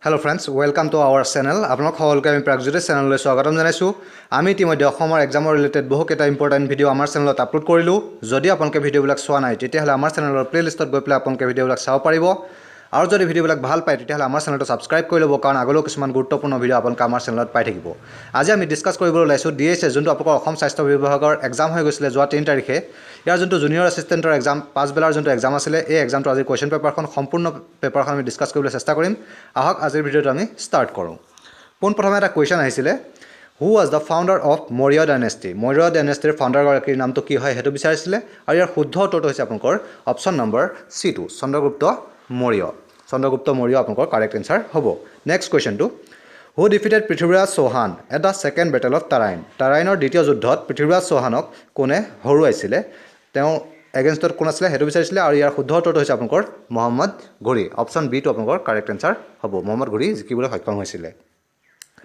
Hello friends, welcome to our channel. আপোনাক সকলোকে আমি প্ৰাগজ্যোতিষ চেনেললৈ স্বাগতম জনাইছো। আমি ইতিমধ্যে অসমৰ এক্সামৰ ৰিলেটেড বহুকেইটা ইম্পৰ্টেণ্ট ভিডিঅ' আমাৰ চেনেলত আপলোড কৰিলোঁ। যদি আপোনালোকে ভিডিঅ'বিলাক চোৱা নাই তেতিয়াহ'লে আমাৰ চেনেলৰ প্লেলিষ্টত গৈ পেলাই আপোনালোকে ভিডিঅ'বিলাক চাব পাৰিব। আৰু যদি ভিডিঅ'বিলাক ভাল পায় তেতিয়াহ'লে আমাৰ চেনেলটো ছাবস্ক্ৰাইব কৰি ল'ব, কাৰণ আগলৈও কিছুমান গুৰুত্বপূৰ্ণ ভিডিঅ' আপোনালোকে আমাৰ চেনেলত পাই থাকিব। আজি আমি ডিছকাছ কৰিবলৈ ওলাইছোঁ DHS, যোনটো আপোনালোকৰ অসম স্বাস্থ্য বিভাগৰ এক্সাম হৈ গৈছিলে যোৱা 3 তাৰিখে। ইয়াৰ যোনটো জুনিয়ৰ এছিষ্টেণ্টৰ এক্সাম পাছবেলাৰ যোনটো এক্সাম আছিলে, এই এক্সামটো আজি কুৱেশ্যন পেপাৰখন সম্পূৰ্ণ পেপাৰখন আমি ডিছকাছ কৰিবলৈ চেষ্টা কৰিম। আহক আজিৰ ভিডিঅ'টো আমি ষ্টাৰ্ট কৰোঁ। পোনপ্ৰথমে এটা কুৱেশ্যন আহিছিলে, who was the founder of Maurya dynasty. Maurya ডাইনেষ্টিৰ ফাউণ্ডাৰগৰাকীৰ নামটো কি হয় সেইটো বিচাৰিছিলে, আৰু ইয়াৰ শুদ্ধ উত্তৰটো হৈছে আপোনালোকৰ option number C2, Chandragupta Maurya. Chandragupta Maurya আপোনালোকৰ কাৰেক্ট এনচাৰ হ'ব। নেক্সট কুৱেশ্যনটো, who defeated Prithviraj Chauhan at the second battle of Tarain. তাৰাইনৰ দ্বিতীয় যুদ্ধত পৃথ্বীৰাজ চৌহানক কোনে হৰুৱাইছিলে, তেওঁ এগেইনষ্টত কোন আছিলে সেইটো বিচাৰিছিলে, আৰু ইয়াৰ শুদ্ধ উত্তৰটো হৈছে আপোনালোকৰ মহম্মদ ঘুৰি। অপশ্যন B টো আপোনালোকৰ কাৰেক্ট এনচাৰ হ'ব। মহম্মদ ঘুৰি জিকিবলৈ সক্ষম হৈছিলে।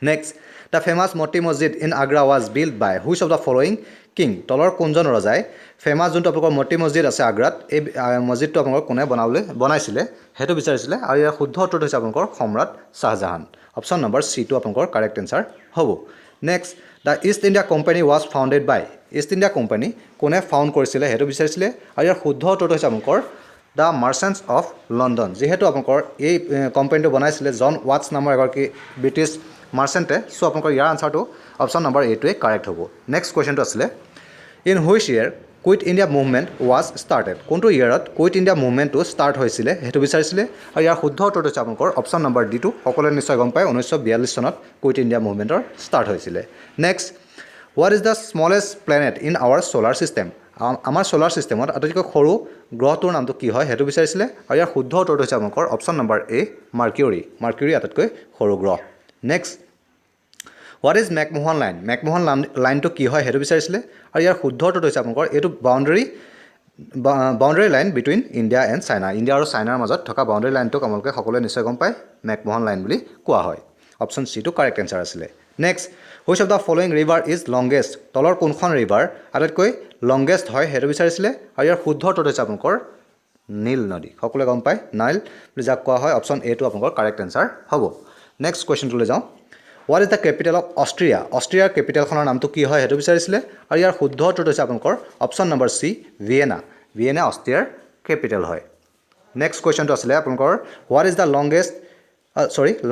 Next, the famous Moti Masjid in Agra was built by which of the following king. তলৰ কোনজন ৰজাই ফেমাছ যোনটো আপোনালোকৰ মতি মছজিদ আছে আগ্ৰাত, এই মছজিদটো আপোনালোকৰ কোনে বনাইছিলে সেইটো বিচাৰিছিলে, আৰু ইয়াৰ শুদ্ধ উত্তৰটো হৈছে আপোনালোকৰ সম্ৰাট শ্বাহজাহান। অপশ্যন নম্বৰ C টো আপোনালোকৰ কাৰেক্ট এনচাৰ হ'ব। Next, the East India Company was founded by. East India Company কোনে ফাউণ্ড কৰিছিলে সেইটো বিচাৰিছিলে, আৰু ইয়াৰ শুদ্ধ উত্তৰটো হৈছে আপোনালোকৰ দ্য মাৰ্চেণ্টছ অফ লণ্ডন। যিহেতু আপোনালোকৰ এই কোম্পানীটো বনাইছিলে জন ৱাটছ নামৰ এগৰাকী ব্ৰিটিছ মাৰ্চেণ্টে, চ' আপোনালোকৰ ইয়াৰ আনচাৰটো অপশ্যন নম্বৰ A টোৱে কাৰেক্ট হ'ব। নেক্সট কুৱেশ্যনটো আছিলে, in which year Quit India Movement was started. কোনটো ইয়েৰত কুইট ইণ্ডিয়া মুভমেণ্টটো ষ্টাৰ্ট হৈছিলে সেইটো বিচাৰিছিলে, আৰু ইয়াৰ শুদ্ধ উত্তৰটো হৈছে আপোনালোকৰ অপশ্যন নম্বৰ D টো। সকলোৱে নিশ্চয় গম পায় 1942 চনত কুইট ইণ্ডিয়া মুভমেণ্টৰ ষ্টাৰ্ট হৈছিলে। Next, what is the smallest planet in our solar system. আমাৰ ছ'লাৰ ছিষ্টেমত আটাইতকৈ সৰু গ্ৰহটোৰ নামটো কি হয় সেইটো বিচাৰিছিলে, আৰু ইয়াৰ শুদ্ধ উত্তৰটো হৈছে আপোনালোকৰ option number A, Mercury. Mercury আটাইতকৈ সৰু গ্ৰহ। Next, what is McMahon line. McMahon লাইনটো কি হয় সেইটো বিচাৰিছিলে, আৰু ইয়াৰ শুদ্ধ উত্তৰটো হৈছে আপোনালোকৰ এইটো boundary line between India and China. India আৰু চাইনাৰ মাজত থকা বাউণ্ডেৰী লাইনটোক আপোনালোকে সকলোৱে নিশ্চয় গম পায়, মেকমোহন লাইন বুলি কোৱা হয়। অপশ্যন C টো কাৰেক্ট এনচাৰ আছিলে। Next, which of the following river is longest. তলৰ কোনখন ৰিভাৰ আটাইতকৈ লংগেষ্ট হয় সেইটো বিচাৰিছিলে, আৰু ইয়াৰ শুদ্ধ উত্তৰটো হৈছে আপোনালোকৰ নীল নদী। সকলোৱে গম পায় নাইল বুলি যাক কোৱা হয়। অপশ্যন A টো আপোনালোকৰ কাৰেক্ট এনচাৰ হ'ব। নেক্সট কুৱেশ্যনটোলৈ যাওঁ, what is the capital of Austria. অষ্ট্ৰিয়াৰ কেপিটেলখনৰ নামটো কি হয় সেইটো বিচাৰিছিলে, আৰু ইয়াৰ শুদ্ধ উত্তৰটো হৈছে আপোনালোকৰ option number C, Vienna. Vienna অষ্ট্ৰিয়াৰ কেপিটেল হয়। নেক্সট কুৱেশ্যনটো আছিলে আপোনালোকৰ, what is the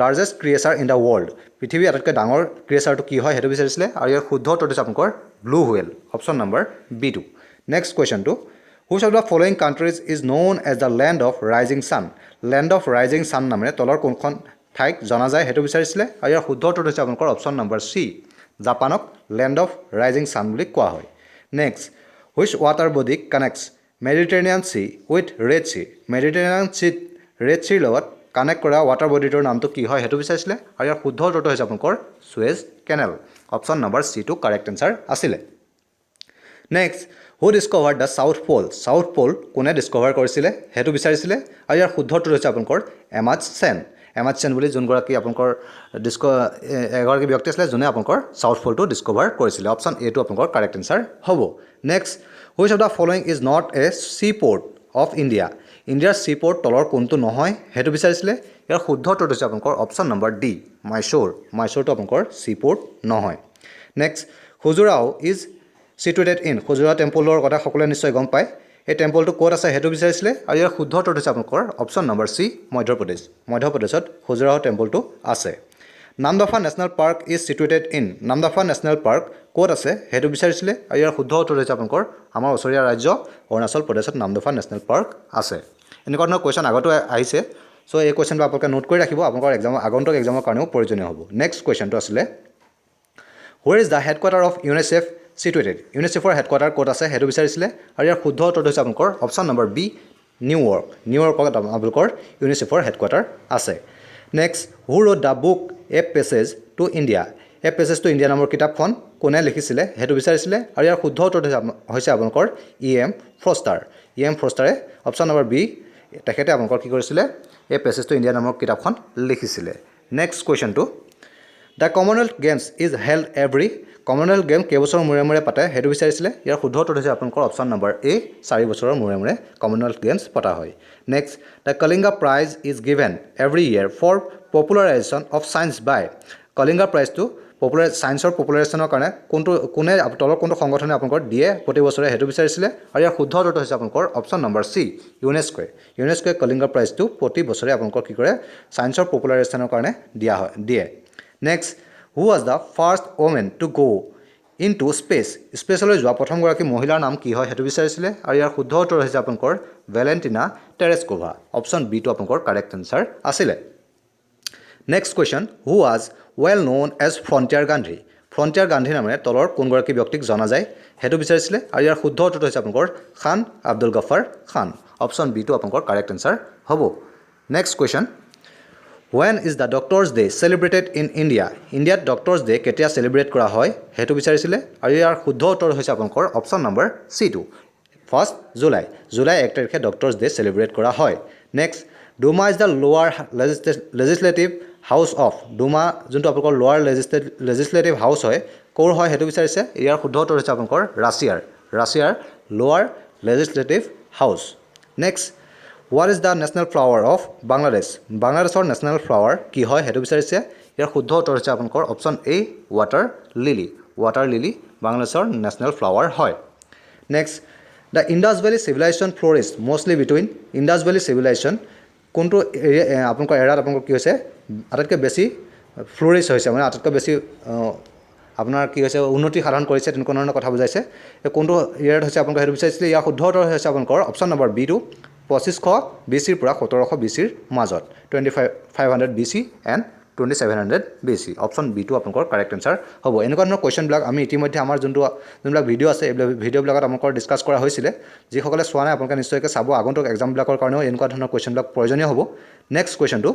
largest creature in the world. পৃথিৱীৰ আটাইতকৈ ডাঙৰ ক্ৰিয়েচাৰটো কি হয় সেইটো বিচাৰিছিলে, আৰু ইয়াৰ শুদ্ধ উত্তৰটো হৈছে আপোনালোকৰ blue whale. Option number B টো। নেক্সট কুৱেশ্যনটো, which of the following countries is known as the land of rising sun. Land of rising sun নামেৰে তলৰ কোনখন ঠাইক জনা যায় সেইটো বিচাৰিছিলে, আৰু ইয়াৰ শুদ্ধ উত্তৰটো হৈছে আপোনালোকৰ অপশ্যন নম্বৰ C, জাপানক লেণ্ড অফ ৰাইজিং ছান বুলি কোৱা হয়। Next, which water body connects Mediterranean sea with Red Sea. Mediterranean চিত ৰেড চিৰ লগত কানেক্ট কৰা ৱাটাৰ বডিটোৰ নামটো কি হয় সেইটো বিচাৰিছিলে, আৰু ইয়াৰ শুদ্ধ উত্তৰটো হৈছে আপোনালোকৰ চুৱেজ কেনেল। অপশ্যন নম্বৰ C টো কাৰেক্ট এনচাৰ আছিলে। Next, who discovered the South Pole. South Pole কোনে ডিস্কভাৰ কৰিছিলে সেইটো বিচাৰিছিলে, আৰু ইয়াৰ শুদ্ধ উত্তৰটো হৈছে আপোনালোকৰ এমাণ্ডছেন। এমাণ্ডছেন বুলি যোনগৰাকী আপোনালোকৰ এগৰাকী ব্যক্তি আছিলে যোনে আপোনালোকৰ ছাউথ প'লটো ডিস্কভাৰ কৰিছিলে। অপশ্যন A টো আপোনালোকৰ কাৰেক্ট এনচাৰ হ'ব। Next, which of the following is not a C port of India. ইণ্ডিয়াৰ চি প'ৰ্ট তলৰ কোনটো নহয় সেইটো বিচাৰিছিলে, ইয়াৰ শুদ্ধ উত্তৰটো হৈছে আপোনালোকৰ অপশ্যন নম্বৰ D, মাইচুৰ। মাইচুৰটো আপোনালোকৰ চি প'ৰ্ট নহয়। নেক্সট, খুজুৰাও ইজ চিটুৱেটেড ইন। খুজুৰাও টেম্পলৰ কথা সকলোৱে নিশ্চয় গম পায়, এই টেম্পলটো ক'ত আছে সেইটো বিচাৰিছিলে, আৰু ইয়াৰ শুদ্ধ উত্তৰটো হৈছে আপোনালোকৰ অপশ্যন নম্বৰ C, মধ্যপ্ৰদেশ। মধ্যপ্ৰদেশত খুজুৰাও টেম্পলটো আছে। Namdapha national park is situated in. Namdapha national park ক'ত আছে সেইটো বিচাৰিছিলে, আৰু ইয়াৰ শুদ্ধ উত্তৰটো হৈছে আপোনালোকৰ আমাৰ ওচৰীয়া ৰাজ্য অৰুণাচল প্ৰদেশত নামদফা নেশ্যনেল পাৰ্ক আছে। এনেকুৱা ধৰণৰ কুৱেশ্যন আগতো আহিছে, চ' এই কুৱেশ্যনটো আপোনালোকে নোট কৰি ৰাখিব, আপোনালোকৰ আগন্তুক এক্সামৰ কাৰণেও প্ৰয়োজনীয় হ'ব। নেক্সট কুৱেশ্যনটো আছিলে, where is the headquarter of UNICEF situated. ইউনিচেফৰ হেডকোৱাৰ্টাৰ ক'ত আছে সেইটো বিচাৰিছিলে, আৰু ইয়াৰ শুদ্ধ উত্তৰটো হৈছে আপোনালোকৰ অপশ্যন নম্বৰ B, নিউয়ৰ্ক। নিউয়ৰ্কত আপোনালোকৰ ইউনিচেফৰ হেডকোৱাৰ্টাৰ আছে। Next, who wrote the book A passage two India. এ পেছেজ টু ইণ্ডিয়া নামৰ কিতাপখন কোনে লিখিছিলে সেইটো বিচাৰিছিলে, আৰু ইয়াৰ শুদ্ধ উত্তৰটো হৈছে আপোনালোকৰ E.M. ফ্ৰষ্টাৰ। E.M. ফ্ৰষ্টাৰে অপশ্যন নম্বৰ B, তেখেতে আপোনালোকৰ কি কৰিছিলে, এ পেছেজ টু ইণ্ডিয়া নামৰ কিতাপখন লিখিছিলে। নেক্সট কুৱেশ্যনটো, the Commonwealth Games is held every Commonwealth game কেইবছৰৰ মূৰে মূৰে পাতে সেইটো বিচাৰিছিলে ইয়াৰ শুদ্ধ উত্তৰ হৈছে আপোনালোকৰ অপশ্যন নম্বৰ এ 4 বছৰৰ মূৰে মূৰে কমনৱেলথ গেমছ পতা হয় next the Kalinga prize is given every year for popularisation of science by Kalinga প্ৰাইজটো ছায়েন্সৰ পপুলাৰাইজেশ্যনৰ কাৰণে কোনে তলৰ কোনটো সংগঠনে আপোনালোকৰ দিয়ে প্ৰতি বছৰে সেইটো বিচাৰিছিলে আৰু ইয়াৰ শুদ্ধ উত্তৰটো হৈছে আপোনালোকৰ অপশ্যন নম্বৰ চি ইউনেস্কোৱে কলিংগা প্ৰাইজটো প্ৰতি বছৰে আপোনালোকৰ কি কৰে ছায়েন্সৰ পপুলাৰাইজেশ্যনৰ কাৰণে দিয়ে next who was the first woman to go' into স্পেচলৈ যোৱা প্ৰথমগৰাকী মহিলাৰ নাম কি হয় সেইটো বিচাৰিছিলে আৰু ইয়াৰ শুদ্ধ উত্তৰ হৈছে আপোনালোকৰ ভেলেণ্টিনা টেৰেস্কোভা অপশ্যন বিটো আপোনালোকৰ কাৰেক্ট এনচাৰ আছিলে next question who was well known as Frontier Gandhi নামেৰে তলৰ কোনগৰাকী ব্যক্তিক জনা যায় সেইটো বিচাৰিছিলে আৰু ইয়াৰ শুদ্ধ উত্তৰটো হৈছে আপোনালোকৰ খান আব্দুল গফাৰ খান অপশ্যন বিটো আপোনালোকৰ কাৰেক্ট এনচাৰ হ'ব next question When is the Doctors' Day celebrated in India? ইণ্ডিয়াত ডক্টৰ্ছ ডে কেতিয়া চেলিব্ৰেট কৰা হয় সেইটো বিচাৰিছিলে আৰু ইয়াৰ শুদ্ধ উত্তৰ হৈছে আপোনালোকৰ অপশ্যন নম্বৰ চিটো 1 জুলাই 1 তাৰিখে ডক্টৰ্ছ ডে চেলিব্ৰেট কৰা হয় নেক্সট ডুমা ইজ দ্য লোৱাৰ লেজিছলেটিভ হাউচ অফ ডুমা যোনটো আপোনালোকৰ লোৱাৰ লেজিছলেটিভ হাউচ হয় ক'ৰ হয় সেইটো বিচাৰিছে ইয়াৰ শুদ্ধ উত্তৰ হৈছে আপোনালোকৰ ৰাছিয়াৰ lower legislative house next What is the national flower of Bangladesh? বাংলাদেশৰ নেশ্যনেল ফ্লাৱাৰ কি হয় সেইটো বিচাৰিছে ইয়াৰ শুদ্ধ উত্তৰ হৈছে আপোনালোকৰ অপশ্যন এ ৱাটাৰ লিলি বাংলাদেশৰ নেশ্যনেল ফ্লাৱাৰ হয় next the Indus Valley civilisation flourished mostly between Indus Valley civilisation কোনটো আপোনালোকৰ এৰাত আপোনালোকৰ কি হৈছে আটাইতকৈ বেছি ফ্লৰিছ হৈছে মানে আটাইতকৈ বেছি আপোনাৰ কি হৈছে উন্নতি সাধন কৰিছে তেনেকুৱা ধৰণৰ কথা বুজাইছে কোনটো ইয়াত হৈছে আপোনালোকে সেইটো বিচাৰিছিলে ইয়াৰ শুদ্ধ উত্তৰ হৈছে আপোনালোকৰ অপশ্যন নম্বৰ বিটো 2500 BCৰ পৰা 1700 BCৰ মাজত 2500 BC এণ্ড 2700 BC অপশ্যন বিটো আপোনালোকৰ কাৰেক্ট এনচাৰ হ'ব এনেকুৱা ধৰণৰ কুৱেশ্যনবিলাক আমি ইতিমধ্যে আমাৰ যোনবিলাক ভিডিঅ' আছে এইবিলাক ভিডিঅ'বিলাকত আপোনালোকৰ ডিছকাছ কৰা হৈছিলে যিসকলে চোৱা নাই আপোনালোকে নিশ্চয়কৈ চাব আগন্তুক এক্সামবিলাকৰ কাৰণেও এনেকুৱা ধৰণৰ কুৱেশ্যনবিলাক প্ৰয়োজনীয় হ'ব নেক্সট কুৱেশ্যনটো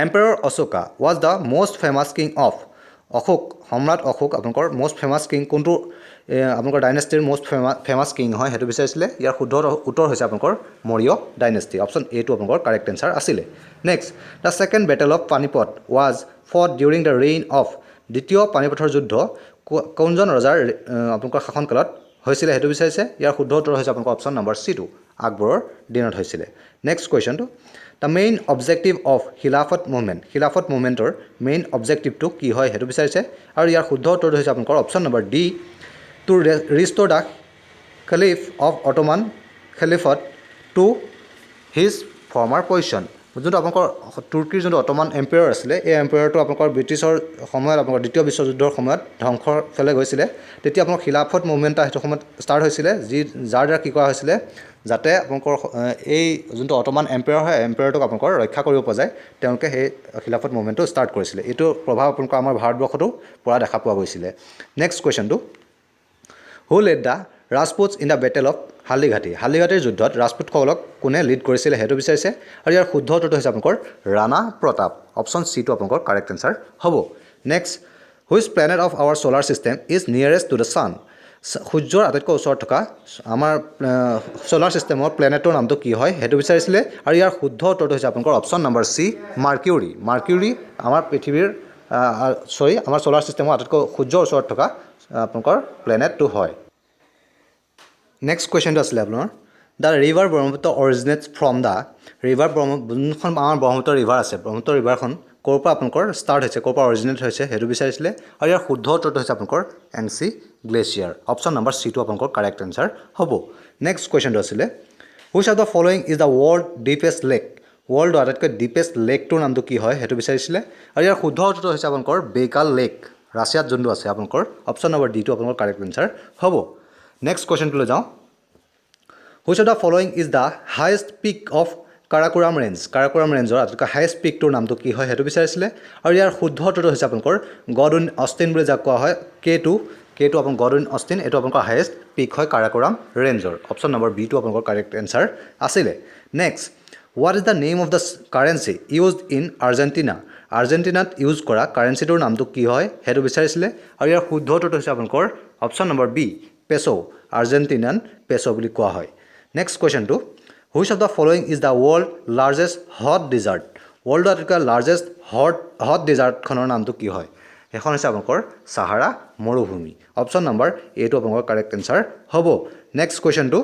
empire Ashoka was the most famous king of সম্ৰাট অশোক আপোনালোকৰ মষ্ট ফেমাছ কিং কোনটো আপোনালোকৰ ডাইনেষ্টিৰ মষ্ট ফেমাছ কিং হয় সেইটো বিচাৰিছিলে ইয়াৰ শুদ্ধ উত্তৰ হৈছে আপোনালোকৰ মৌৰ্য ডাইনেষ্টি অপশ্যন এটো আপোনালোকৰ কাৰেক্ট এনচাৰ আছিলে next the second battle of Panipat was fought during the reign of দ্বিতীয় পানিপথৰ যুদ্ধ কোনজন ৰজাৰ আপোনালোকৰ শাসনকালত হৈছিলে সেইটো বিচাৰিছে ইয়াৰ শুদ্ধ উত্তৰ হৈছে আপোনালোকৰ অপশ্যন নম্বৰ চিটো আকবৰৰ দিনত হৈছিলে নেক্সট কুৱেশ্যনটো the main objective of Khilafat মুভমেণ্টৰ মেইন অবজেক্টিভটো কি হয় সেইটো বিচাৰিছে আৰু ইয়াৰ শুদ্ধ উত্তৰটো হৈছে আপোনালোকৰ option number D to restore the caliph of Ottoman caliphate to his former position যোনটো আপোনালোকৰ তুৰ্কীৰ যোনটো অটোমান এম্পায়াৰ আছিলে এই এম্পায়াৰটো আপোনালোকৰ ব্ৰিটিছৰ সময়ত আপোনালোকৰ দ্বিতীয় বিশ্বযুদ্ধৰ সময়ত ধ্বংসৰ ফালে গৈছিলে তেতিয়া আপোনালোকৰ খিলাফত মুভমেণ্ট সেইটো সময়ত ষ্টাৰ্ট হৈছিলে যাৰ দ্বাৰা কি কৰা হৈছিলে যাতে আপোনালোকৰ এই যোনটো অটোমান এম্পায়াৰ হয় এম্পায়াৰটোক আপোনালোকৰ ৰক্ষা কৰিব পৰা যায় তেওঁলোকে সেই খিলাফত মুভমেণ্টটো ষ্টাৰ্ট কৰিছিলে এইটো প্ৰভাৱ আপোনালোকৰ আমাৰ ভাৰতবৰ্ষতো পৰা দেখা পোৱা গৈছিলে নেক্সট কুৱেশ্যনটো who led the Rajputs in the battle of হালদিঘাটীৰ যুদ্ধত ৰাজপুতসকলক কোনে লিড কৰিছিলে সেইটো বিচাৰিছে আৰু ইয়াৰ শুদ্ধ উত্তৰটো হৈছে আপোনালোকৰ ৰাণা প্ৰতাপ অপশ্যন চিটো আপোনালোকৰ কাৰেক্ট এনচাৰ হ'ব next which planet of our solar system is nearest to the sun সূৰ্যৰ আটাইতকৈ ওচৰত থকা আমাৰ ছ'লাৰ ছিষ্টেমৰ প্লেনেটৰ নামটো কি হয় সেইটো বিচাৰিছিলে আৰু ইয়াৰ শুদ্ধ উত্তৰটো হৈছে আপোনালোকৰ অপশ্যন নম্বৰ চি মাৰ্কিউৰী আমাৰ পৃথিৱীৰ আমাৰ ছ'লাৰ ছিষ্টেমৰ আটাইতকৈ সূৰ্যৰ ওচৰত থকা আপোনালোকৰ প্লেনেটটো হয় নেক্সট কুৱেশ্যনটো আছিলে আপোনাৰ the river Brahmaputra originates from the যোনখন আমাৰ ব্ৰহ্মপুত্ৰ ৰিভাৰ আছে ব্ৰহ্মপুত্ৰ ৰিভাৰখন ক'ৰ পৰা আপোনালোকৰ ষ্টাৰ্ট হৈছে ক'ৰ পৰা অৰিজিনেট হৈছে সেইটো বিচাৰিছিলে আৰু ইয়াৰ শুদ্ধ উত্তৰটো হৈছে আপোনালোকৰ এংচি গ্লেচিয়াৰ অপশ্যন নম্বৰ চিটো আপোনালোকৰ কাৰেক্ট এনচাৰ হ'ব নেক্সট কুৱেশ্যনটো আছিলে which of the following is the world deepest lake ৱৰ্ল্ডৰ আটাইতকৈ ডিপেষ্ট লেকটোৰ নামটো কি হয় সেইটো বিচাৰিছিলে আৰু ইয়াৰ শুদ্ধ উত্তৰটো হৈছে আপোনালোকৰ বেকাল লেক ৰাছিয়াত যোনটো আছে আপোনালোকৰ অপশ্যন নম্বৰ ডিটো আপোনালোকৰ কাৰেক্ট এনচাৰ হ'ব নেক্সট কুৱেশ্যনটোলৈ যাওঁ which of the following is the highest peak of Karakoram ৰেঞ্জৰ আটাইতকৈ হায়েষ্ট পিকটোৰ নামটো কি হয় সেইটো বিচাৰিছিলে আৰু ইয়াৰ শুদ্ধ উত্তৰটো হৈছে আপোনালোকৰ গডউইন অষ্টিন বুলি যাক কোৱা হয় কেটো আপোনাৰ গডউইন অষ্টিন এইটো আপোনালোকৰ হায়েষ্ট পিক হয় কাৰাকোৰাম ৰেঞ্জৰ অপশ্যন নম্বৰ বিটো আপোনালোকৰ কাৰেক্ট এনচাৰ আছিলে next what is the name of the currency used in আৰ্জেণ্টিনাত ইউজ কৰা কাৰেঞ্চিটোৰ নামটো কি হয় সেইটো বিচাৰিছিলে আৰু ইয়াৰ শুদ্ধ উত্তৰটো হৈছে আপোনালোকৰ option number B peso' Argentinian peso' বুলি কোৱা হয় নেক্সট কুৱেশ্যনটো which of the following is the world largest hot desert ৱৰ্ল্ডৰ আটাইতকৈ লাৰ্জেষ্ট হট ডিজাৰ্টখনৰ নামটো কি হয় এখন হৈছে আপোনালোকৰ সাহাৰা মৰুভূমি অপচন নম্বৰ এটো আপোনালোকৰ কাৰেক্ট এনসাৰ হ'ব next কোৱেশ্চনটো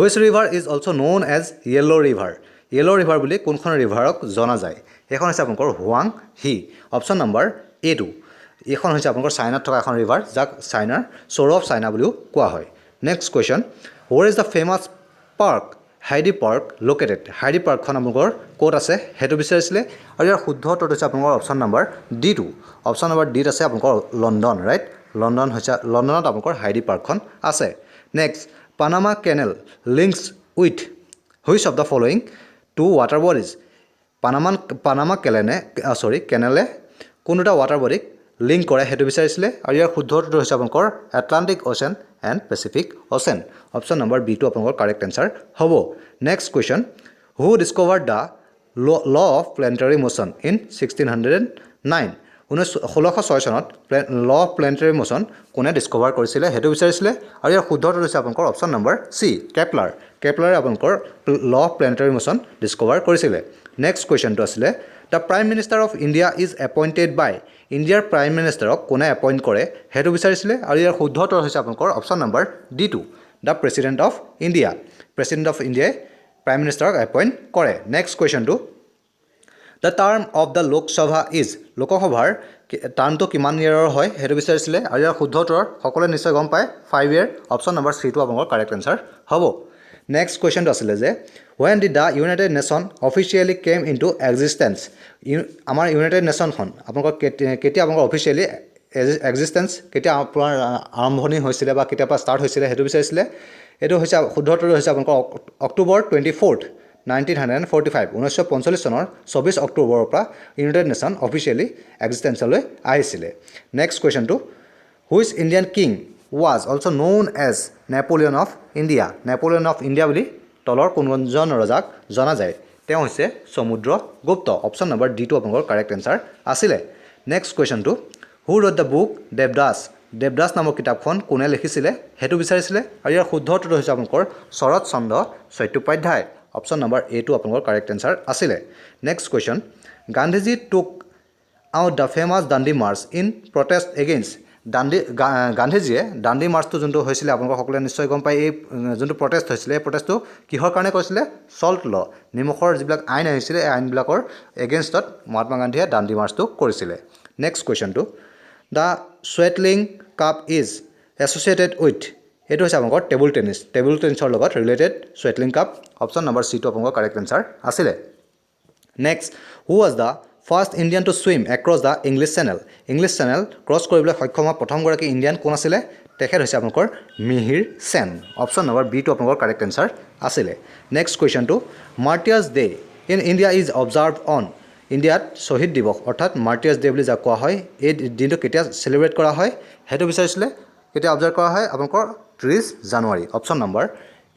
Which river is also known as Yellow River? Yellow River বুলি কোনখন ৰিভাৰক জনা যায় এখন হৈছে আপোনালোকৰ হুৱাং হি অপচন নম্বৰ A2 এখন হৈছে আপোনালোকৰ চাইনাত থকা এখন ৰিভাৰ যাক চাইনাৰ সোৰ অফ চাইনা বুলিও কোৱা হয় next question Where is the famous park Heidi Park located Heidi Park খন আপোনালোকৰ ক'ত আছে হেতু বিচাৰিছিলে আৰু ইয়াৰ শুদ্ধ উত্তৰ হৈছে আপোনালোকৰ option number D2 option number D আছে আপোনালোকৰ লণ্ডন ৰাইট লণ্ডন হৈছে লণ্ডনত আপোনালোকৰ হাইডি পাৰ্কখন আছে next Panama Canal links with which of the following two water bodies? Panama Canal কোনটা water body link কৰে হেতু বিচাৰিছিলে আৰু ইয়াৰ শুদ্ধ উত্তৰ হৈছে আপোনালোকৰ Atlantic Ocean and Pacific Ocean option number B2 আপোনালোকৰ কাৰেক্ট আনসাৰ হ'ব next question Who discovered the law of planetary motion in 1609 1606 চনত ল অফ প্লেনেটাৰী মোশন কোনে ডিস্কভাৰ কৰিছিলে হেতু বিচাৰিছিলে আৰু ইয়াৰ শুদ্ধ উত্তৰ হৈছে আপোনালোকৰ অপচন নম্বৰ সি কেপলাৰে আপোনালোকৰ law of planetary motion discover কৰিছিলে নেক্সট কোৱেশ্চনটো আছিলে the prime minister of India is appointed by ইণ্ডিয়াৰ প্ৰাইম মিনিষ্টাৰক কোনে এপইণ্ট কৰে হেতু বিচাৰিছিলে আৰু ইয়াৰ শুদ্ধ উত্তৰ হৈছে আপোনালোকৰ option number D2 the president of ইণ্ডিয়াই প্ৰাইম মিনিষ্টাৰক এপইণ্ট কৰে next কোৱেশ্চনটো The term of the Lok Sabha is লোকসভাৰ টাৰ্মটো কিমান ইয়াৰৰ হয় হেতু বিচাৰিছিলে আৰু ইয়াৰ শুদ্ধ উত্তৰ সকলোৱে নিশ্চয় গম পায় 5 year অপচন নম্বৰ C2 আপোনালোকৰ কাৰেক্ট আনসাৰ হ'ব নেক্সট কোৱেশ্চনটো আছিলে যে when did the United Nation officially came into existence আমাৰ ইউনাইটেড নেশ্যনখন আপোনালোকৰ কেতিয়া আপোনালোকৰ অফিচিয়েলি এক্সিষ্টেন্স কেতিয়া আপোনাৰ আৰম্ভণি হৈছিলে বা কেতিয়াৰ পৰা ষ্টাৰ্ট হৈছিলে হেতু বিচাৰিছিলে এটো হৈছে শুদ্ধ উত্তৰ হৈছে আপোনালোকৰ অক্টোবৰ 24 1945 1945 চনৰ 24 অক্টোবৰৰ পৰা ইউনাইটেড নেশ্যন অফিচিয়েলি এক্সিষ্টেন্সলৈ আহিছিলে নেক্সট কোৱেশ্চনটো which Indian king was also known as Napoleon of India বুলি তলৰ কোনজন ৰজাক জনা যায় তেওঁ হৈছে সমুদ্ৰগুপ্ত অপচন নম্বৰ D2 আপোনালোকৰ কাৰেক্ট আনসাৰ আছিলে নেক্সট কোৱেশ্চনটো who wrote the book Devdas নামৰ কিতাপখন কোনে লিখিছিলে হেতু বিচাৰিছিলে আৰু ইয়াৰ শুদ্ধ উত্তৰ হৈছে আপোনালোকৰ শৰৎ Chandra Chattopadhyay option number A2 আপোনালোকৰ কাৰেক্ট আনসাৰ আছিলে next question Gandhiji took out the famous Dandi March in protest against গান্ধীজীয়ে দাণ্ডি মাৰ্চটো যোনটো হৈছিলে আপোনালোকৰ সকলোৱে নিশ্চয় গম পায় এই যোনটো প্ৰটেষ্ট হৈছিলে এই প্ৰটেষ্টটো কিহৰ কাৰণে কৰিছিলে সল্ট ল নিমখৰ যিবিলাক আইন আহিছিলে এই আইনবিলাকৰ এগেইনষ্টত মহাত্মা গান্ধীয়ে দাণ্ডি মাৰ্চটো কৰিছিলে নেক্সট কোৱেশ্চনটো the Swaythling cup is associated with এইটো হৈছে আপোনালোকৰ টেবুল টেনিছৰ লগত related Swaythling cup option number C2 আপোনালোকৰ কাৰেক্ট আনসাৰ আছিলে next who was the first Indian to swim across the English Channel cross কৰিবলৈ সক্ষম হোৱা প্ৰথমগৰাকী ইণ্ডিয়ান কোন আছিলে তেখেত হৈছে আপোনালোকৰ মিহিৰ সেন অপচন নম্বৰ B2 আপোনালোকৰ কাৰেক্ট আনসাৰ আছিলে নেক্সট কুৱেশ্যনটো martyrs day in India is observe on ইণ্ডিয়াত শ্বহীদ দিৱস অৰ্থাৎ মাৰ্টিয়াৰ্ছ ডে বুলি যাক কোৱা হয় এই দিনটো কেতিয়া চেলিব্ৰেট কৰা হয় সেইটো বিচাৰিছিলে কেতিয়া অবজাৰ্ভ কৰা হয় আপোনালোকৰ 30 জানুৱাৰী অপচন নম্বৰ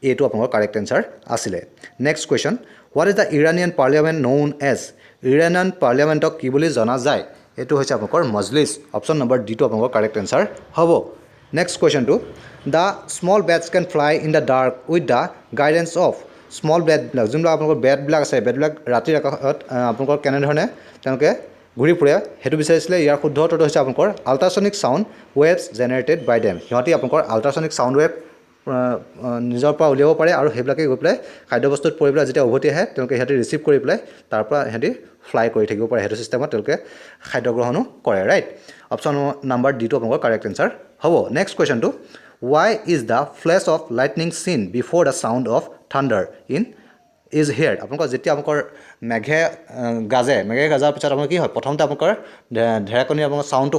A2 আপোনালোকৰ কাৰেক্ট আনসাৰ আছিলে next question what is the Iranian parliament known as Iranian পাৰ্লিয়ামেণ্টক কি বুলি জনা যায় এইটো হৈছে আপোনালোকৰ মজলিছ অপচন নম্বৰ D2 আপোনালোকৰ কাৰেক্ট আনসাৰ হ'ব নেক্সট কুৱেশ্যনটো the small bats can fly in the dark with the guidance of small বেটবিলাক যোনবিলাক আপোনালোকৰ বেটবিলাক আছে বেটবিলাক ৰাতিৰ আকাশত আপোনালোকৰ কেনেধৰণে তেওঁলোকে ঘূৰি ফুৰে সেইটো বিচাৰিছিলে ইয়াৰ শুদ্ধ উত্তৰটো হৈছে আপোনালোকৰ আল্ট্ৰাছনিক ছাউণ্ড ৱেভছ জেনেৰেটেড বাই দেম সিহঁতি আপোনালোকৰ আল্ট্ৰাছনিক ছাউণ্ড ৱেভ নিজৰ পৰা উলিয়াব পাৰে আৰু সেইবিলাকে গৈ পেলাই খাদ্যবস্তুত পৰি পেলাই যেতিয়া উভতি আহে তেওঁলোকে সিহঁতি ৰিচিভ কৰি পেলাই তাৰ পৰা সিহঁতি ফ্লাই কৰি থাকিব পাৰে সেইটো চিষ্টেমত তেওঁলোকে খাদ্য গ্ৰহণো কৰে ৰাইট অপচন নম্বৰ D2 আপোনালোকৰ কাৰেক্ট আনসাৰ হ'ব নেক্সট কুৱেশ্যনটো why is the flash of lightning seen before the sound of thunder in is heard আপোনালোকৰ যেতিয়া আপোনালোকৰ মেঘে গাজাৰ পিছত আপোনালোকৰ কি হয় প্ৰথমতে আপোনালোকৰ ঢেৰেকনি আপোনালোকৰ চাউণ্ডটো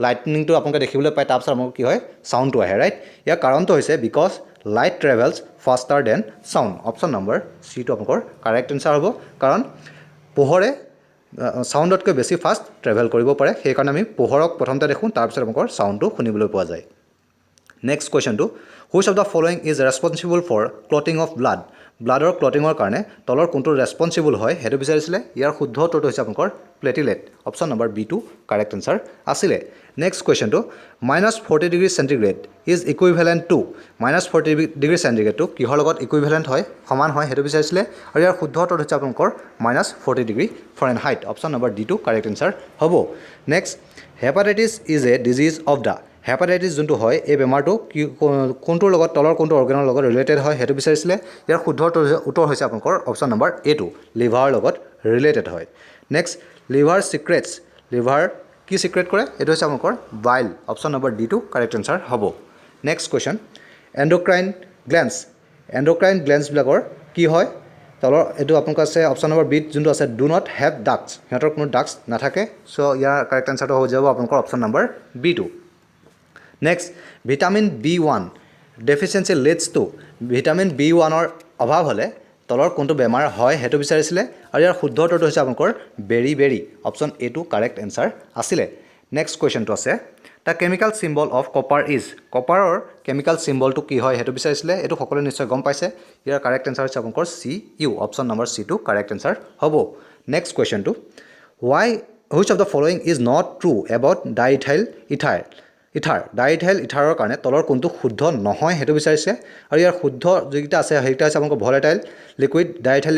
লাইটনিংটো আপোনালোকে দেখিবলৈ পায় তাৰপিছত আপোনালোকৰ কি হয় চাউণ্ডটো আহে ৰাইট ইয়াৰ কাৰণটো হৈছে because light travels faster than sound option number C2 আপোনালোকৰ কাৰেক্ট আনসাৰ হ'ব কাৰণ পোহৰে চাউণ্ডতকৈ বেছি ফাষ্ট ট্ৰেভেল কৰিব পাৰে সেইকাৰণে আমি পোহৰক প্ৰথমতে দেখোঁ তাৰপিছত আপোনালোকৰ চাউণ্ডটো শুনিবলৈ পোৱা যায় নেক্সট কুৱেশ্যনটো which of the following is responsible for clotting of blood ব্লাডৰ ক্লটিঙৰ কাৰণে তলৰ কোনটো ৰেছপনচিবল হয় সেইটো বিচাৰিছিলে ইয়াৰ শুদ্ধ উত্তৰটো হৈছে আপোনালোকৰ প্লেটিলেট অপশ্যন নম্বৰ বি টু কাৰেক্ট এনচাৰ আছিলে নেক্সট কুৱেশ্যনটো -40°C is equivalent to -40°C কিহৰ লগত ইকুইভেলেণ্ট হয় সমান হয় সেইটো বিচাৰিছিলে আৰু ইয়াৰ শুদ্ধ উত্তৰ হৈছে আপোনালোকৰ -40°F অপশ্যন নম্বৰ ডি টু কাৰেক্ট এনচাৰ হ'ব next hepatitis is a disease of the hepatitis যোনটো হয় এই বেমাৰটো কোনটোৰ লগত তলৰ কোনটো অৰ্গেনৰ লগত ৰিলেটেড হয় সেইটো বিচাৰিছিলে ইয়াৰ শুদ্ধ উত্তৰ হৈছে আপোনালোকৰ অপশ্যন নম্বৰ এ টু লিভাৰৰ লগত ৰিলেটেড হয় নেক্সট লিভাৰ চিক্ৰেটছ লিভাৰ কি চিক্ৰেট কৰে এইটো হৈছে আপোনালোকৰ বাইল অপশ্যন নম্বৰ ডি টু কাৰেক্ট এনচাৰ হ'ব নেক্সট কুৱেশ্যন এণ্ডোক্ৰাইন গ্লেন্সবিলাকৰ কি হয় তলৰ এইটো আপোনালোকৰ আছে অপশ্যন নম্বৰ বিত যোনটো আছে ডু নট হেভ ডাক্টছ সিহঁতৰ কোনো ডাক্টছ নাথাকে চ' ইয়াৰ কাৰেক্ট এনচাৰটো হৈ যাব আপোনালোকৰ অপশ্যন নম্বৰ বি টু next vitamin B1 deficiency leads to vitamin B1ৰ অভাৱ হ'লে তলৰ কোনটো বেমাৰ হয় সেইটো বিচাৰিছিলে আৰু ইয়াৰ শুদ্ধ উত্তৰটো হৈছে আপোনালোকৰ বেৰি অপশ্যন এ টু কাৰেক্ট এনচাৰ আছিলে নেক্সট কুৱেশ্যনটো আছে the chemical symbol of copper is কপাৰৰ কেমিকেল চিম্বলটো কি হয় সেইটো বিচাৰিছিলে এইটো সকলোৱে নিশ্চয় গম পাইছে ইয়াৰ কাৰেক্ট এনচাৰ হৈছে আপোনালোকৰ CU অপশ্যন নম্বৰ চি টু কাৰেক্ট এনচাৰ হ'ব নেক্সট কুৱেশ্যনটো which of the following is not true about diethyl ইথাৰৰ কাৰণে তলৰ কোনটো শুদ্ধ নহয় সেইটো বিচাৰিছে আৰু ইয়াৰ শুদ্ধ যিকেইটা আছে সেইকেইটা হৈছে আপোনালোকৰ ভলেটাইল লিকুইড ডাইইথাইল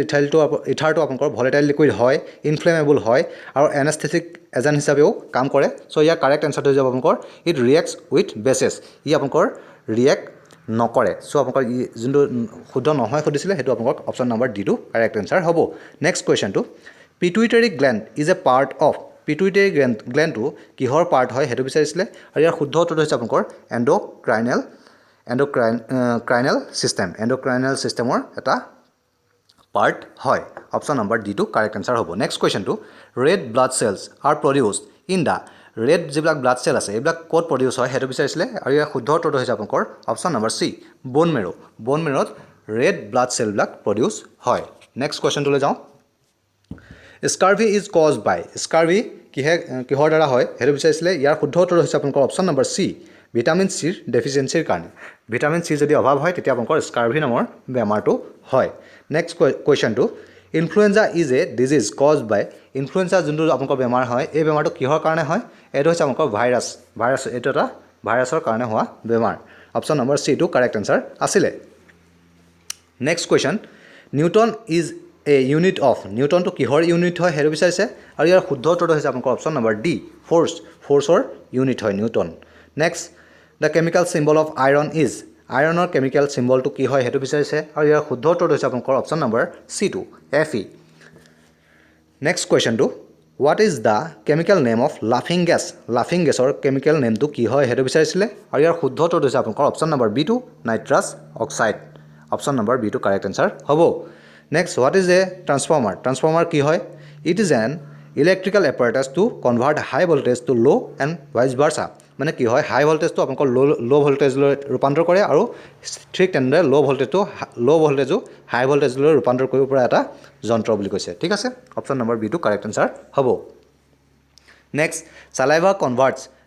ইথাৰটো আপোনালোকৰ ভলেটাইল লিকুইড হয় ইনফ্লেমেবল হয় আৰু এনাস্থেটিক এজেণ্ট হিচাপেও কাম কৰে চ' ইয়াৰ কাৰেক্ট এনচাৰটো হৈ যাব আপোনালোকৰ ইট ৰিয়েক্টছ উইথ বেচেছ ই আপোনালোকৰ ৰিয়েক্ট নকৰে চ' আপোনালোকৰ যোনটো শুদ্ধ নহয় সুধিছিলে সেইটো আপোনালোকৰ অপশ্যন নম্বৰ ডি টু কাৰেক্ট এনচাৰ হ'ব নেক্সট কুৱেশ্যনটো pituitary gland is a part of pituitary গ্লেণ্ডটো কিহৰ পাৰ্ট হয় সেইটো বিচাৰিছিলে আৰু ইয়াৰ শুদ্ধ উত্তৰটো হৈছে আপোনালোকৰ এণ্ডোক্ৰাইনেল ছিষ্টেমৰ এটা পাৰ্ট হয় অপশ্যন নম্বৰ ডি টু কাৰেক্ট এনচাৰ হ'ব নেক্সট কুৱেশ্যনটো red blood cells are produced in the red যিবিলাক ব্লাড চেল আছে এইবিলাক ক'ত প্ৰডিউচ হয় সেইটো বিচাৰিছিলে আৰু ইয়াৰ শুদ্ধ উত্তৰটো হৈছে আপোনালোকৰ অপশ্যন নম্বৰ চি ব'ন মেৰত ৰেড ব্লাড চেলবিলাক প্ৰডিউচ হয় নেক্সট কুৱেশ্যনটোলৈ যাওঁ scurvy is cause by scurvy কিহৰ দ্বাৰা হয় সেইটো বিচাৰিছিলে ইয়াৰ শুদ্ধ উত্তৰ হৈছে আপোনালোকৰ অপশ্যন নম্বৰ চি ভিটামিন চিৰ ডেফিচিয়েঞ্চিৰ কাৰণে ভিটামিন চি যদি অভাৱ হয় তেতিয়া আপোনালোকৰ স্কাৰ্ভি নামৰ বেমাৰটো হয় নেক্সট কুৱেশ্যনটো influenza is a disease cause by influenza যোনটো আপোনালোকৰ বেমাৰ হয় এই বেমাৰটো কিহৰ কাৰণে হয় এইটো হৈছে আপোনালোকৰ ভাইৰাছ এইটো এটা ভাইৰাছৰ কাৰণে হোৱা বেমাৰ অপশ্যন নম্বৰ চি টু কাৰেক্ট এনচাৰ আছিলে next question Newton is a unit of নিউটনটো কিহৰ ইউনিট হয় সেইটো বিচাৰিছে আৰু ইয়াৰ শুদ্ধ উত্তৰটো হৈছে আপোনালোকৰ অপশ্যন নম্বৰ ডি ফ'ৰ্চৰ ইউনিট হয় Newton next the chemical symbol of iron is আইৰণৰ কেমিকেল চিম্বলটো কি হয় সেইটো বিচাৰিছে আৰু ইয়াৰ শুদ্ধ উত্তৰটো হৈছে আপোনালোকৰ অপশ্যন নম্বৰ চি টু Fe নেক্সট কুৱেশ্যনটো what is the chemical name of লাফিং গেছৰ কেমিকেল নেমটো কি হয় সেইটো বিচাৰিছিলে আৰু ইয়াৰ শুদ্ধ উত্তৰটো হৈছে আপোনালোকৰ অপশ্যন নম্বৰ বি টু nitrous oxide option number B টু কাৰেক্ট এনচাৰ হ'ব next what is a transformer কি হয় it is an electrical apparatus to convert high voltage to low' and vice versa মানে কি হয় হাই ভল্টেজটো আপোনালোকৰ ল' ভল্টেজলৈ ৰূপান্তৰ কৰে আৰু ঠিক তেনেদৰে ল' ভল্টেজো হাই ভল্টেজলৈ ৰূপান্তৰ কৰিব পৰা এটা যন্ত্ৰ বুলি কৈছে ঠিক আছে অপশ্যন নম্বৰ বি টু কাৰেক্ট এনচাৰ হ'ব নেক্সট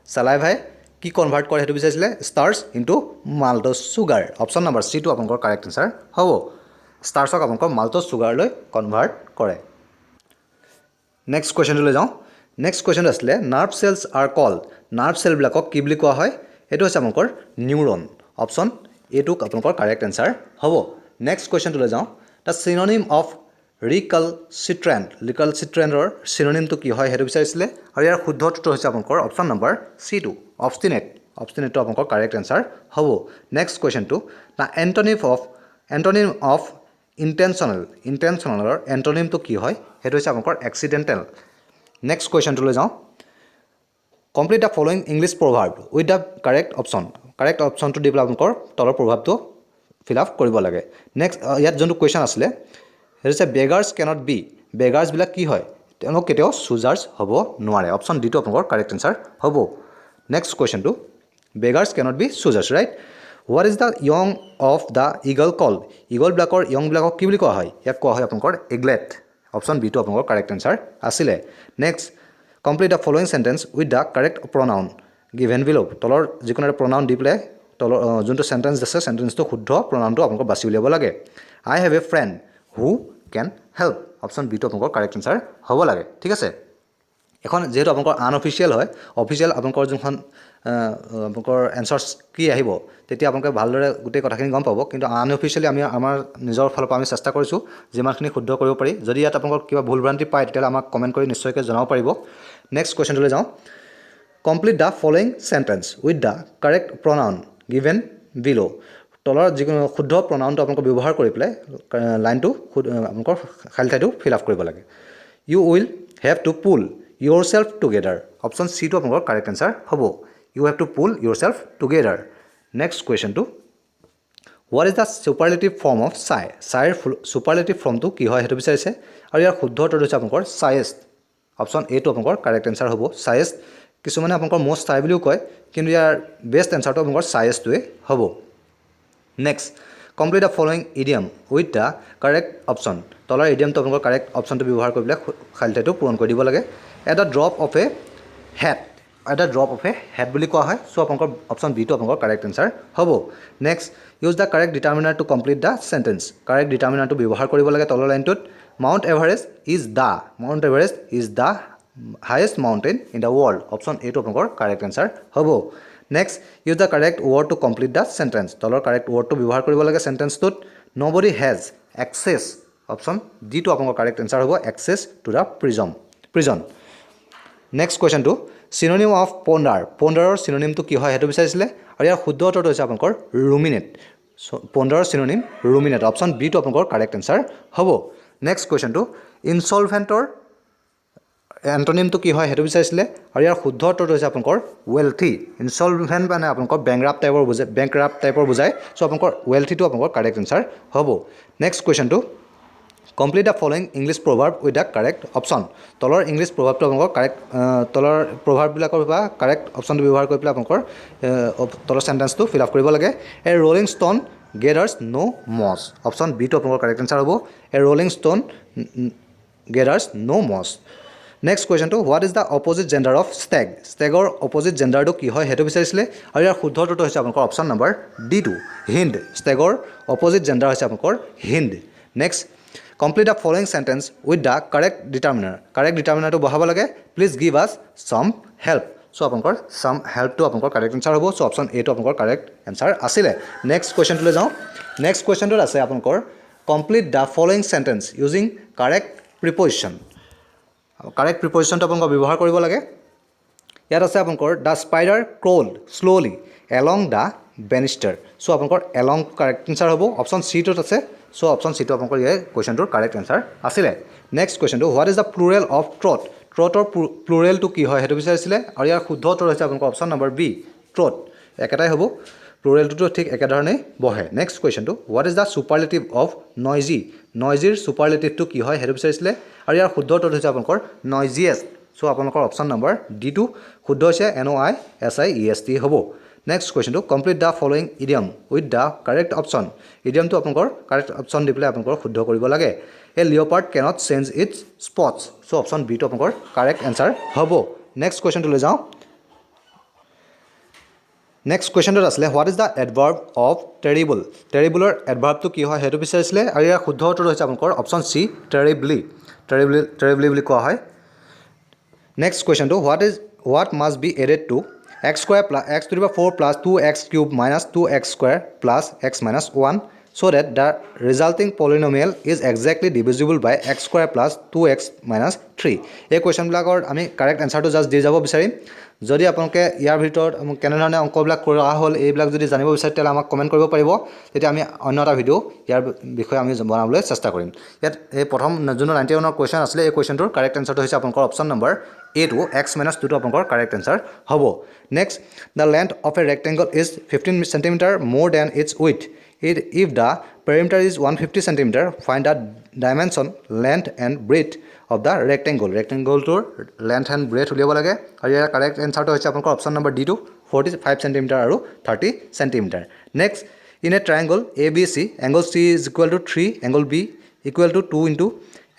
চালাইভাই কি কনভাৰ্ট কৰে সেইটো বিচাৰিছিলে starch into maltose sugar option number C টু আপোনালোকৰ কাৰেক্ট এনচাৰ হ'ব ষ্টাৰ্চক আপোনালোকৰ মাল্ট'জ চুগাৰলৈ কনভাৰ্ট কৰে নেক্সট কুৱেশ্যনটোলৈ যাওঁ নেক্সট কুৱেশ্যনটো আছিলে nerve cells are called nerve চেলবিলাকক কি বুলি কোৱা হয় এইটো হৈছে আপোনালোকৰ নিউৰন অপশ্যন এ টু আপোনালোকৰ কাৰেক্ট এনচাৰ হ'ব নেক্সট কুৱেশ্যনটোলৈ যাওঁ দ্য চিননিম অফ ৰিকালচিট্ৰেণ্টৰ চিননিমটো কি হয় সেইটো বিচাৰিছিলে আৰু ইয়াৰ শুদ্ধ উত্তৰ হৈছে আপোনালোকৰ অপশ্যন নম্বৰ চি টু অবষ্টিনেটটো আপোনালোকৰ কাৰেক্ট এনচাৰ হ'ব নেক্সট কুৱেশ্যনটো দ্য এণ্টনিম অফ ইণ্টেনশ্যনেলৰ এণ্টনিমটো কি হয় সেইটো হৈছে আপোনালোকৰ এক্সিডেণ্টেল নেক্সট কুৱেশ্যনটোলৈ যাওঁ complete the following English proverb with the correct অপশ্যনটো দি পেলাই আপোনালোকৰ তলৰ প্ৰভাৱটো ফিল আপ কৰিব লাগে নেক্সট ইয়াত যোনটো কুৱেশ্যন আছিলে সেইটো হৈছে বেগাৰ্ছ কেনট বি বেগাৰ্ছবিলাক কি হয় তেওঁলোক কেতিয়াও চুজাৰ্ছ হ'ব নোৱাৰে অপশ্যন ডিটো আপোনালোকৰ কাৰেক্ট এনচাৰ হ'ব নেক্সট কুৱেশ্যনটো beggars can't be choosers right what is the young of the eagle called য়ংবিলাকক কি বুলি কোৱা হয় ইয়াক কোৱা হয় আপোনালোকৰ এগলেট অপশ্যন বি টু আপোনালোকৰ কাৰেক্ট এনচাৰ আছিলে next complete the following sentence with the correct pronoun given below' তলৰ যিকোনো এটা প্ৰনাউন দি পেলাই তলৰ যোনটো সেন্টেন্স আছে সেন্টেন্সটো শুদ্ধ প্ৰনাউনটো আপোনালোক বাছি উলিয়াব লাগে I have a friend who can help option B টো আপোনালোকৰ কাৰেক্ট আনসাৰ হ'ব লাগে ঠিক আছে এখন যেহেতু আপোনালোকৰ আনঅফিচিয়েল হয় অফিচিয়েল আপোনালোকৰ যোনখন আপোনালোকৰ এনসাৰ্স কি আহিব তেতিয়া আপোনালোকে ভালদৰে গোটেই কথাখিনি গম পাব কিন্তু আনঅফিচিয়েলি আমি আমাৰ নিজৰ ফালৰ পৰা আমি চেষ্টা কৰিছোঁ যিমানখিনি শুদ্ধ কৰিব পাৰি যদি ইয়াত আপোনালোকৰ কিবা ভুল ভ্ৰান্তি পায় তেতিয়াহ'লে আমাক কমেণ্ট কৰি নিশ্চয়কৈ জনাব পাৰিব নেক্সট কুৱেশ্যনটোলৈ যাওঁ complete the following sentence with the correct pronoun given below তলৰ যিকোনো শুদ্ধ প্ৰনাউনটো আপোনালোকে ব্যৱহাৰ কৰি পেলাই লাইনটো আপোনালোকৰ খালী ঠাইটো ফিল আপ কৰিব লাগে you will have to pull yourself together option c to আপোনালোকৰ কাৰেক্ট আনসাৰ হ'ব you have to pull yourself together next question to what is the superlative form of sigh superlative form to কি হয় হেতু বিচাৰিছে আৰু ইয়াৰ শুদ্ধ উত্তৰ হৈছে আপোনালোকৰ sighest option a to আপোনালোকৰ কাৰেক্ট আনসাৰ হ'ব sighest কিছুমানে আপোনালোকৰ most sigh বুলিও কয় কিন্তু ইয়াৰ বেষ্ট আনসাৰটো আপোনালোকৰ sighest টোৱে হ'ব next complete the following idiom with the correct option তলৰ idiomটো আপোনালোকৰ কাৰেক্ট অপচনটো ব্যৱহাৰ কৰি পেলাই খালী ঠাইটো পূৰণ কৰি দিব লাগে at a drop of a hat বুলি কোৱা হয় সো আপোনালোকৰ অপচন বি টো আপোনালোকৰ কাৰেক্ট আনসাৰ হ'ব next use the correct determiner to complete the sentence correct ডিটাৰমিনাৰটো ব্যৱহাৰ কৰিব লাগে তলৰ লাইনটোত Mount Everest is the highest mountain in the world option A টো আপোনালোকৰ কাৰেক্ট আনসাৰ হ'ব next use the correct word to complete the sentence তলৰ কাৰেক্ট ৱৰ্ডটো ব্যৱহাৰ কৰিব লাগে সেন্টেন্সটোত nobody has access option D টো আপোনালোকৰ কাৰেক্ট আনসাৰ হ'ব access to the prison next কুৱেশ্যনটো চিনোনিম of পণ্ডাৰৰ চিনোনিমটো কি হয় সেইটো বিচাৰিছিলে আৰু ইয়াৰ শুদ্ধ উত্তৰটো হৈছে আপোনালোকৰ ৰুমিনেট পণ্ডাৰৰ চিনোনিম ৰুমিনেট অপচন বি টো আপোনালোকৰ কাৰেক্ট আনসাৰ হ'ব নেক্সট কুৱেশ্যনটো ইনচলভেণ্টৰ এণ্টনিমটো কি হয় সেইটো বিচাৰিছিলে আৰু ইয়াৰ শুদ্ধ উত্তৰটো হৈছে আপোনালোকৰ ৱেলথি ইনচলভেণ্ট মানে আপোনালোকৰ বেংকৰাপ্ট টাইপৰ বুজায় চ' আপোনালোকৰ ৱেলথিটো আপোনালোকৰ কাৰেক্ট আনসাৰ হ'ব নেক্সট কুৱেশ্যনটো complete the following English proverb with the correct option তলৰ ইংলিছ প্ৰভাৱটো আপোনালোকৰ কাৰেক্ট তলৰ প্ৰভাৱবিলাকৰ বা কাৰেক্ট অপশ্যনটো ব্যৱহাৰ কৰি পেলাই আপোনালোকৰ তলৰ চেণ্টেন্সটো ফিল আপ কৰিব লাগে এ ৰ'লিং ষ্ট'ন গেডাৰ্ছ ন' মছ অপশ্যন বি টো আপোনালোকৰ কাৰেক্ট আনসাৰ হ'ব এ rolling stone gathers no' moss next কুৱেশ্যনটো what is the opposite gender of ষ্টেগৰ অপজিট জেণ্ডাৰটো কি হয় সেইটো বিচাৰিছিলে আৰু ইয়াৰ শুদ্ধ উত্তৰটো হৈছে আপোনালোকৰ অপশ্যন নম্বৰ ডি টো হিন্দ ষ্টেগৰ অপজিট জেণ্ডাৰ হৈছে আপোনালোকৰ hind next complete the following sentence with the correct ডিটাৰমিনাৰটো বহাব লাগে প্লিজ গিভ আছ চাম হেল্প চ' আপোনালোকৰ চাম হেল্পটো আপোনালোকৰ কাৰেক্ট আনসাৰ হ'ব চ' অপশ্যন এ টো আপোনালোকৰ কাৰেক্ট আনসাৰ আছিলে নেক্সট কুৱেশ্যনটোলৈ যাওঁ নেক্সট কুৱেশ্যনটোত আছে আপোনালোকৰ complete the following sentence using correct preposition correct প্ৰিপজিশ্যনটো আপোনালোকৰ ব্যৱহাৰ কৰিব লাগে ইয়াত আছে আপোনালোকৰ the spider crawl slowly along the banister so' আপোনালোকৰ এলং কাৰেক্ট আনসাৰ হ'ব অপশ্যন চি টোত আছে চ' অপশ্যন চি টো আপোনালোকৰ এই কুৱেশ্যনটোৰ কাৰেক্ট আনসাৰ আছিলে নেক্সট কুৱেশ্যনটো what is the plural of ট্ৰটৰ প্লুৰেলটো কি হয় সেইটো বিচাৰিছিলে আৰু ইয়াৰ শুদ্ধ উত্তৰ হৈছে আপোনালোকৰ অপশ্যন নম্বৰ বি ট্ৰট একেটাই হ'ব প্লুৰেলটোতো ঠিক একেধৰণেই বহে নেক্সট কুৱেশ্যনটো what is the superlative of নইজিৰ ছুপাৰলেটিভটো কি হয় সেইটো বিচাৰিছিলে আৰু ইয়াৰ শুদ্ধ উত্তৰটো হৈছে আপোনালোকৰ নইজিয়েষ্ট চ' আপোনালোকৰ অপশ্যন নম্বৰ ডি টো শুদ্ধ হৈছে NOISIEST হ'ব নেক্সট কুৱেশ্যনটো complete the following idiom with the correct option ইডিয়মটো আপোনালোকৰ কাৰেক্ট অপশ্যন দি পেলাই আপোনালোকৰ শুদ্ধ কৰিব লাগে a leopard can't change its spots so' option B টো আপোনালোকৰ কাৰেক্ট এনসাৰ হ'ব নেক্সট কুৱেশ্যনটোলৈ যাওঁ নেক্সট কুৱেশ্যনটোত আছিলে what is the adverb of টেৰিবলৰ এডভাৰ্বটো কি হয় সেইটো বিচাৰিছিলে আৰু ইয়াৰ শুদ্ধ উত্তৰটো হৈছে আপোনালোকৰ অপশ্যন চি টেৰিবলি বুলি কোৱা হয় নেক্সট কুৱেশ্যনটো what must be added to x square plus x to the power 4 plus 2x cube minus 2x square plus x minus 1 so that the resulting polynomial is exactly divisible by x square plus 2x minus 3 এই কুৱেশ্যনবিলাকৰ আমি correct এনসাৰটো just দি যাব বিচাৰিম যদি আপোনালোকে ইয়াৰ ভিতৰত কেনেধৰণে অংকবিলাক কৰা হ'ল এইবিলাক যদি জানিব বিচাৰে তেতিয়াহ'লে আমাক কমেণ্ট কৰিব পাৰিব তেতিয়া আমি অন্য এটা ভিডিঅ' ইয়াৰ বিষয়ে আমি বনাবলৈ চেষ্টা কৰিম ইয়াত এই প্ৰথম যোনটো 91ৰ কুৱেশ্যন আছিলে এই কুৱেশ্যনটোৰ কাৰেক্ট এনসাৰটো হৈছে আপোনালোকৰ option number A to x minus 2 to আপোনালোকৰ কাৰেক্ট এনসাৰ হ'ব next the length of A rectangle is 15 cm more than its width if the perimeter is 150 cm find the dimension length and breadth of the rectangle length and breadth উলিয়াব লাগে আৰু ইয়াৰ correct এনসাৰটো হৈছে আপোনালোকৰ option number D টো 45 cm আৰু 30 cm next in a triangle ABC angle C is equal to 3 angle B equal to 2 into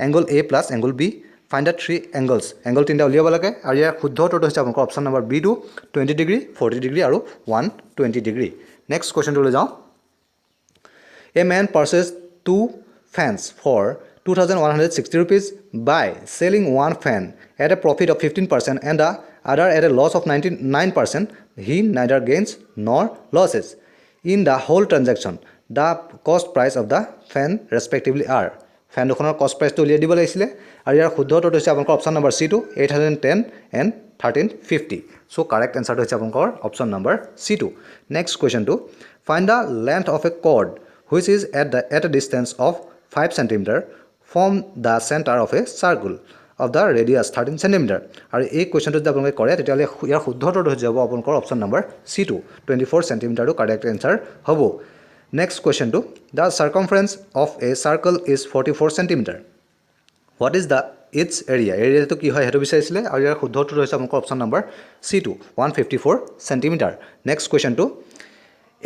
angle A plus angle B find the three angles angle তিনিটা উলিয়াব লাগে আৰু ইয়াৰ শুদ্ধ উত্তৰটো হৈছে আপোনালোকৰ অপশ্যন নম্বৰ বি টো 20 ডিগ্ৰী 40 ডিগ্ৰী আৰু 120 ডিগ্ৰী নেক্সট কুৱেশ্যনটোলৈ যাওঁ A man purchased 2 fans for 2,160 rupees by selling one fan at a profit of 15% and the other at a loss of 99%. He neither gains nor losses. In the whole transaction, the cost price of the fan respectively are. Fan দুখনৰ cost price টো উলিয়াই দিব লাগিছিলে আৰু ইয়াৰ শুদ্ধ উত্তৰটো হৈছে আপোনালোকৰ অপশ্যন নম্বৰ C টো 810 and 1350. So correct answer টো হৈছে আপোনালোকৰ অপশ্যন নম্বৰ C টো. Next question টো find the length of a cord which is at a distance of 5 cm from the center of a circle of the radius 13 cm. আৰু এই কুৱেশ্যনটো যদি আপোনালোকে কৰে তেতিয়াহ'লে ইয়াৰ শুদ্ধ উত্তৰটো হৈ যাব আপোনালোকৰ অপশ্যন নম্বৰ C টো 24 cm টো কাৰেক্ট এনসাৰ হ'ব next কুৱেশ্যনটো the circumference of a circle is 44 cm. What is the its area? এৰিয়াটো কি হয় হেতু বিচাৰিছিলে আৰু ইয়াৰ শুদ্ধ উত্তৰটো হৈছে আপোনালোকৰ অপশ্যন নম্বৰ C টো 154 cm. নেক্সট কুৱেশ্যনটো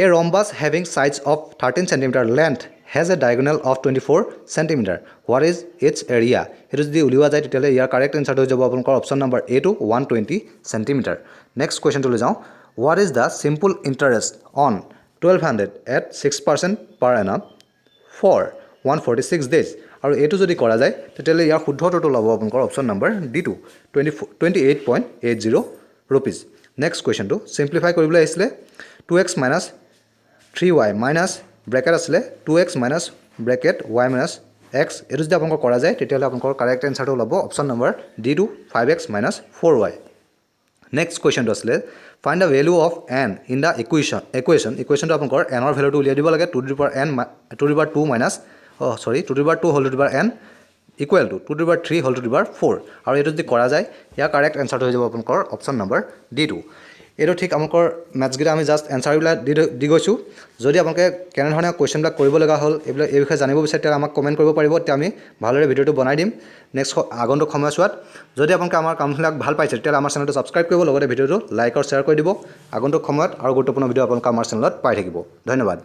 A rhombus having sides of 13 cm length has a diagonal of 24 cm. What is its area? Hetu jodi uliwa jay titele yar correct answer ho jabo apunkor option number A to 120 cm. Next question to le jao. What is the simple interest on 1200 at 6% per annum for 146 days? আৰু এটো যদি কৰা যায় তেতিয়ালে ইয়াৰ শুদ্ধ উত্তৰটো ল'ব আপোনালোকৰ option number D2 28.80 rupees. Next question to simplify কৰিবলৈ আহিছিলে 2x minus 3y minus bracket asile 2x minus bracket y minus x etu jodi apunkor kora jay tetiale apunkor correct answer to lobo option number D to 5x minus 4y. Next question to asile find the value of n in the equation to apunkor n or value to uliya dibo lage 2 to the power n to the power 2 minus to the power 2 whole to the power n equal to 2 to the power 3 whole to the power 4 aru etu jodi kora jay ya correct answer to ho jabo apunkor option number D2. এটো ঠিক আমকৰ maths গিটা আমি just answer বিলাক দি গৈছো যদি আপোনালোকে কেনে ধৰণে কোৱেশ্চন বিলাক কৰিব লগা হ'ল এই বিষয়ে জানিব বিচাৰে আমাক কমেন্ট কৰিব পাৰিব তেতিয়া আমি ভালদৰে ভিডিওটো বনাই দিম নেক্সট আগন্তুক সময়ছোৱাত যদি আপোনালোকে আমাৰ কামবিলাক ভাল পাইছে তেতিয়া আমাৰ চেনেলটো সাবস্ক্ৰাইব কৰিব লগতে ভিডিওটো লাইক আৰু শ্বেয়াৰ কৰি দিব আগন্তুক সময়ত আৰু গুৰুত্বপূৰ্ণ ভিডিও আপোনালোকে আমাৰ চেনেলত পাই থাকিব ধন্যবাদ।